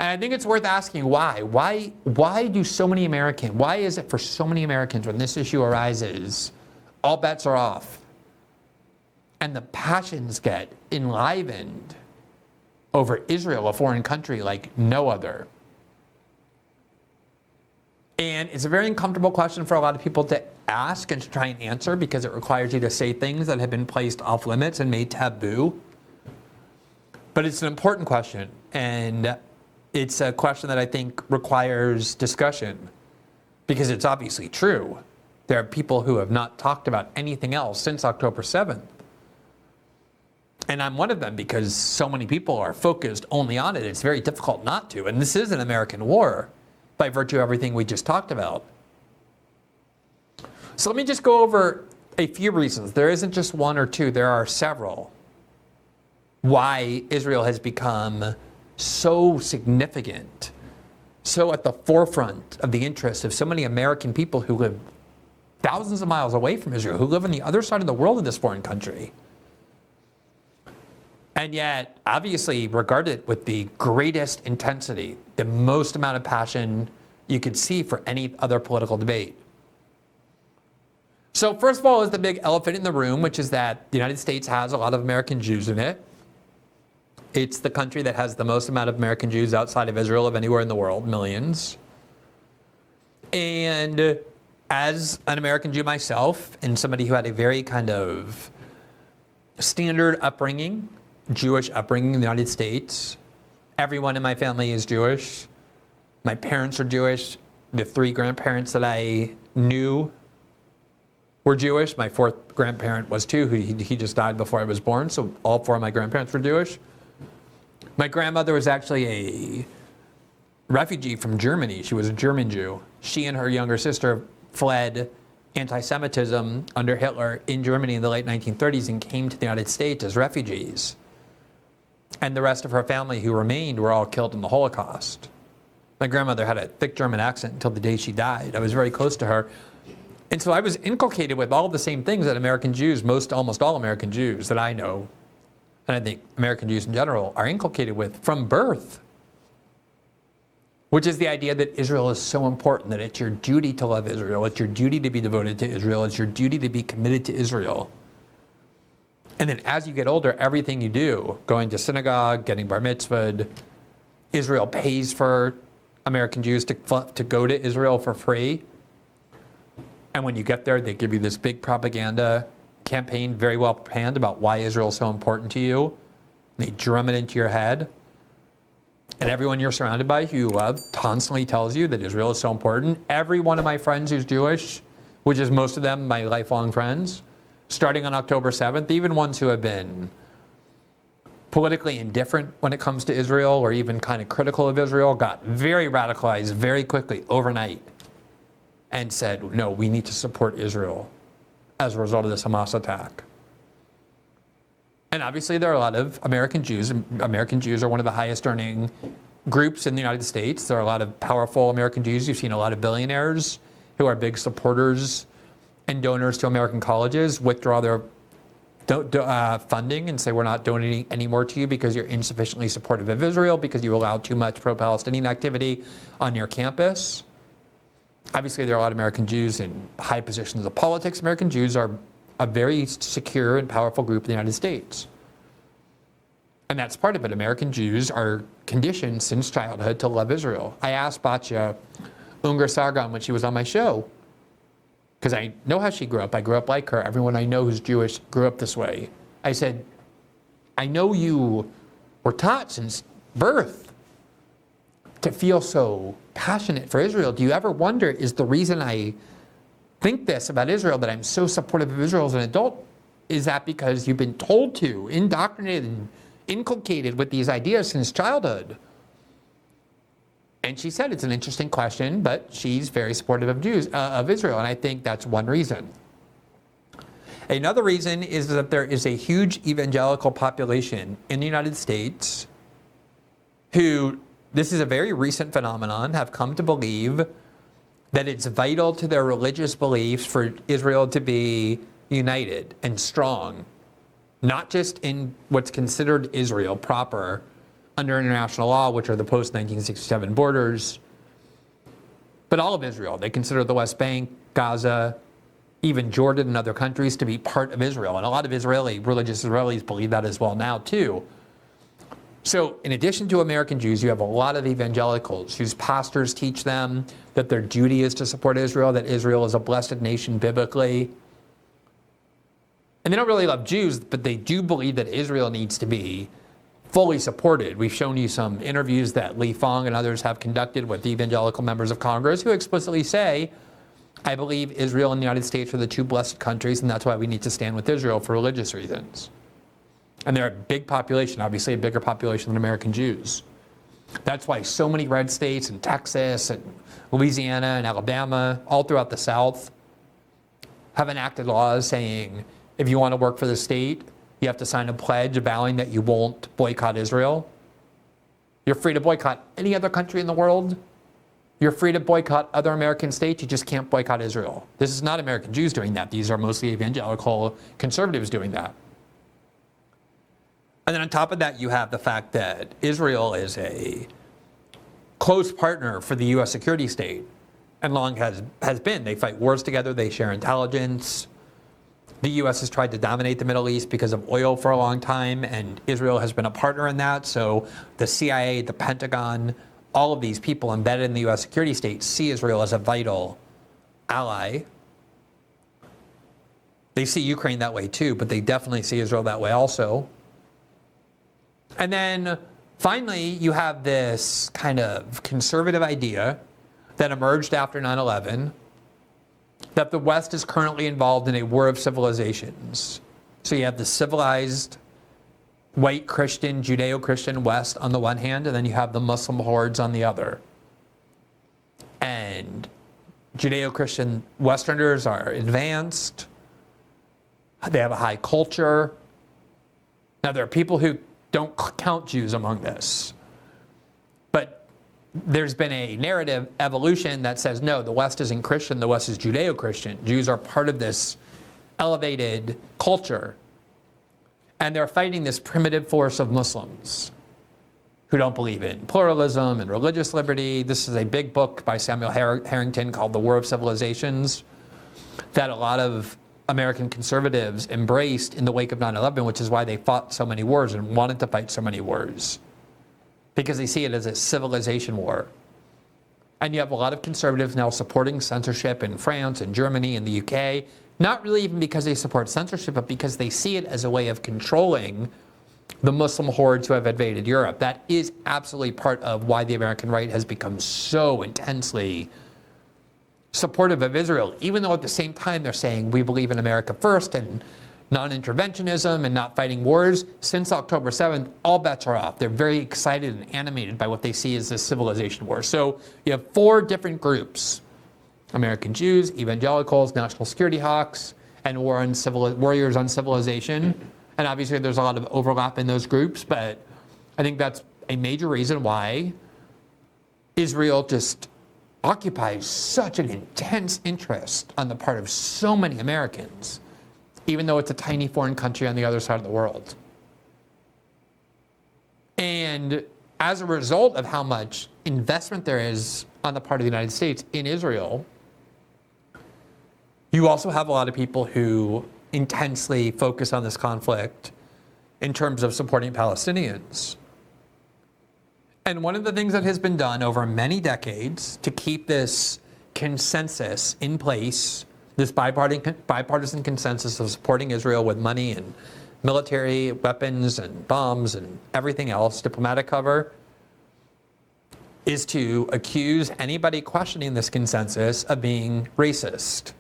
And I think it's worth asking why. Why do so many Americans, why is it for so many Americans when this issue arises, all bets are off? And the passions get enlivened over Israel, a foreign country like no other. And it's a very uncomfortable question for a lot of people to ask and to try and answer because it requires you to say things that have been placed off limits and made taboo. But it's an important question, and it's a question that I think requires discussion because it's obviously true. There are people who have not talked about anything else since October 7th. And I'm one of them because so many people are focused only on it. It's very difficult not to. And this is an American war by virtue of everything we just talked about. So let me just go over a few reasons. There isn't just one or two, there are several. Why Israel has become so significant, so at the forefront of the interest of so many American people who live thousands of miles away from Israel, who live on the other side of the world in this foreign country. And yet, obviously, regarded with the greatest intensity, the most amount of passion you could see for any other political debate. So first of all is the big elephant in the room, which is that the United States has a lot of American Jews in it. It's the country that has the most amount of American Jews outside of Israel of anywhere in the world, millions. And as an American Jew myself, and somebody who had a very kind of standard upbringing, Jewish upbringing in the United States, everyone in my family is Jewish. My parents are Jewish. The three grandparents that I knew were Jewish. My fourth grandparent was too. He just died before I was born, so all four of my grandparents were Jewish. My grandmother was actually a refugee from Germany. She was a German Jew. She and her younger sister fled anti-Semitism under Hitler in Germany in the late 1930s and came to the United States as refugees. And the rest of her family who remained were all killed in the Holocaust. My grandmother had a thick German accent until the day she died. I was very close to her. And so I was inculcated with all the same things that American Jews, almost all American Jews that I know, and I think American Jews in general, are inculcated with from birth. Which is the idea that Israel is so important, that it's your duty to love Israel, it's your duty to be devoted to Israel, it's your duty to be committed to Israel. And then as you get older, everything you do, going to synagogue, getting bar mitzvahed, Israel pays for American Jews to go to Israel for free. And when you get there, they give you this big propaganda campaign, very well planned, about why Israel is so important to you. They drum it into your head. And everyone you're surrounded by, who you love, constantly tells you that Israel is so important. Every one of my friends who's Jewish, which is most of them my lifelong friends, starting on October 7th, even ones who have been politically indifferent when it comes to Israel or even kind of critical of Israel, got very radicalized very quickly overnight and said, no, we need to support Israel as a result of this Hamas attack. And obviously there are a lot of American Jews. American Jews are one of the highest earning groups in the United States. There are a lot of powerful American Jews. You've seen a lot of billionaires who are big supporters and donors to American colleges withdraw their funding and say, we're not donating anymore to you because you're insufficiently supportive of Israel, because you allow too much pro-Palestinian activity on your campus. Obviously, there are a lot of American Jews in high positions of politics. American Jews are a very secure and powerful group in the United States. And that's part of it. American Jews are conditioned since childhood to love Israel. I asked Batya Unger-Sargon when she was on my show, because I know how she grew up. I grew up like her. Everyone I know who's Jewish grew up this way. I said, I know you were taught since birth to feel so passionate for Israel. Do you ever wonder, is the reason I think this about Israel, that I'm so supportive of Israel as an adult, is that because you've been told to, indoctrinated and inculcated with these ideas since childhood? And she said it's an interesting question, but she's very supportive of Israel, and I think that's one reason. Another reason is that there is a huge evangelical population in the United States who, this is a very recent phenomenon, have come to believe that it's vital to their religious beliefs for Israel to be united and strong, not just in what's considered Israel proper, under international law, which are the post-1967 borders. But all of Israel, they consider the West Bank, Gaza, even Jordan and other countries to be part of Israel. And a lot of religious Israelis believe that as well now too. So in addition to American Jews, you have a lot of evangelicals whose pastors teach them that their duty is to support Israel, that Israel is a blessed nation biblically. And they don't really love Jews, but they do believe that Israel needs to be fully supported. We've shown you some interviews that Lee Fong and others have conducted with evangelical members of Congress who explicitly say, I believe Israel and the United States are the two blessed countries, and that's why we need to stand with Israel for religious reasons. And they're a big population, obviously a bigger population than American Jews. That's why so many red states in Texas and Louisiana and Alabama, all throughout the South, have enacted laws saying if you want to work for the state, you have to sign a pledge vowing that you won't boycott Israel. You're free to boycott any other country in the world. You're free to boycott other American states. You just can't boycott Israel. This is not American Jews doing that. These are mostly evangelical conservatives doing that. And then on top of that, you have the fact that Israel is a close partner for the U.S. security state, and long has been. They fight wars together. They share intelligence. The U.S. has tried to dominate the Middle East because of oil for a long time, and Israel has been a partner in that. So the CIA, the Pentagon, all of these people embedded in the U.S. security state see Israel as a vital ally. They see Ukraine that way too, but they definitely see Israel that way also. And then finally, you have this kind of conservative idea that emerged after 9/11 that the West is currently involved in a war of civilizations. So you have the civilized white Christian, Judeo-Christian West on the one hand, and then you have the Muslim hordes on the other. And Judeo-Christian Westerners are advanced. They have a high culture. Now, there are people who don't count Jews among this. But there's been a narrative evolution that says, no, the West isn't Christian, the West is Judeo-Christian. Jews are part of this elevated culture. And they're fighting this primitive force of Muslims who don't believe in pluralism and religious liberty. This is a big book by Samuel Harrington called The War of Civilizations that a lot of American conservatives embraced in the wake of 9/11, which is why they fought so many wars and wanted to fight so many wars, because they see it as a civilization war. And you have a lot of conservatives now supporting censorship in France and Germany and the UK, not really even because they support censorship, but because they see it as a way of controlling the Muslim hordes who have invaded Europe. That is absolutely part of why the American right has become so intensely supportive of Israel, even though at the same time they're saying we believe in America first and non-interventionism and not fighting wars. Since October 7th, all bets are off. They're very excited and animated by what they see as this civilization war. So you have four different groups: American Jews, evangelicals, national security hawks, and warriors on civilization. And obviously there's a lot of overlap in those groups, but I think that's a major reason why Israel just occupies such an intense interest on the part of so many Americans, even though it's a tiny foreign country on the other side of the world. And as a result of how much investment there is on the part of the United States in Israel, you also have a lot of people who intensely focus on this conflict in terms of supporting Palestinians. And one of the things that has been done over many decades to keep this consensus in place, this bipartisan consensus of supporting Israel with money and military weapons and bombs and everything else, diplomatic cover, is to accuse anybody questioning this consensus of being racist,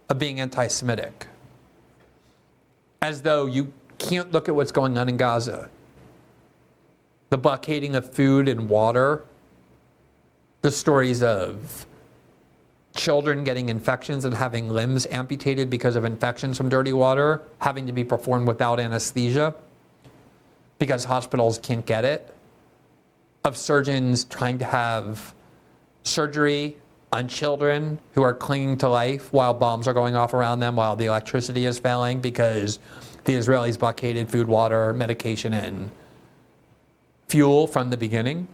of being anti-Semitic. As though you can't look at what's going on in Gaza. The blockading of food and water, the stories of children getting infections and having limbs amputated because of infections from dirty water, having to be performed without anesthesia because hospitals can't get it, of surgeons trying to have surgery on children who are clinging to life while bombs are going off around them, while the electricity is failing because the Israelis blockaded food, water, medication, and fuel from the beginning.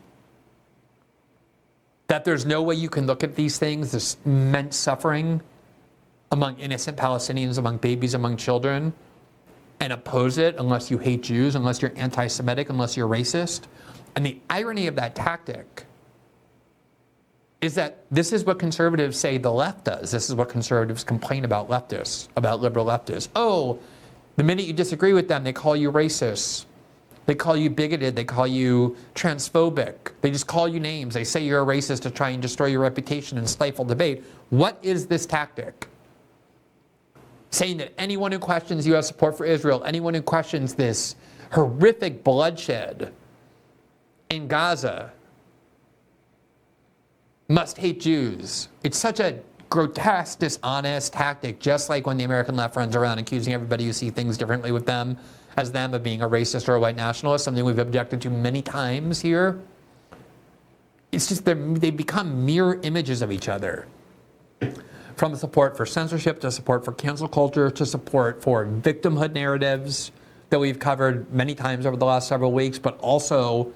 That there's no way you can look at these things, this immense suffering among innocent Palestinians, among babies, among children, and oppose it unless you hate Jews, unless you're anti-Semitic, unless you're racist. And the irony of that tactic is that this is what conservatives say the left does. This is what conservatives complain about leftists, about liberal leftists. Oh, the minute you disagree with them, they call you racist. They call you bigoted. They call you transphobic. They just call you names. They say you're a racist to try and destroy your reputation and stifle debate. What is this tactic? Saying that anyone who questions U.S. support for Israel, anyone who questions this horrific bloodshed in Gaza, must hate Jews. It's such a grotesque, dishonest tactic, just like when the American left runs around accusing everybody who sees things differently with them as them of being a racist or a white nationalist, something we've objected to many times here. It's just they become mirror images of each other. From support for censorship to support for cancel culture to support for victimhood narratives that we've covered many times over the last several weeks, but also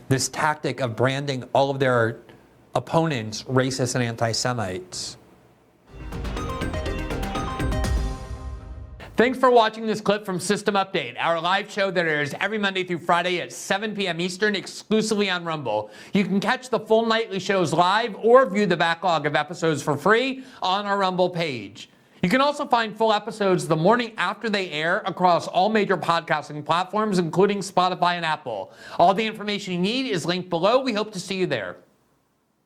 this tactic of branding all of their opponents racist and anti-Semites. Thanks for watching this clip from System Update, our live show that airs every Monday through Friday at 7 p.m. Eastern exclusively on Rumble. You can catch the full nightly shows live or view the backlog of episodes for free on our Rumble page. You can also find full episodes the morning after they air across all major podcasting platforms, including Spotify and Apple. All the information you need is linked below. We hope to see you there.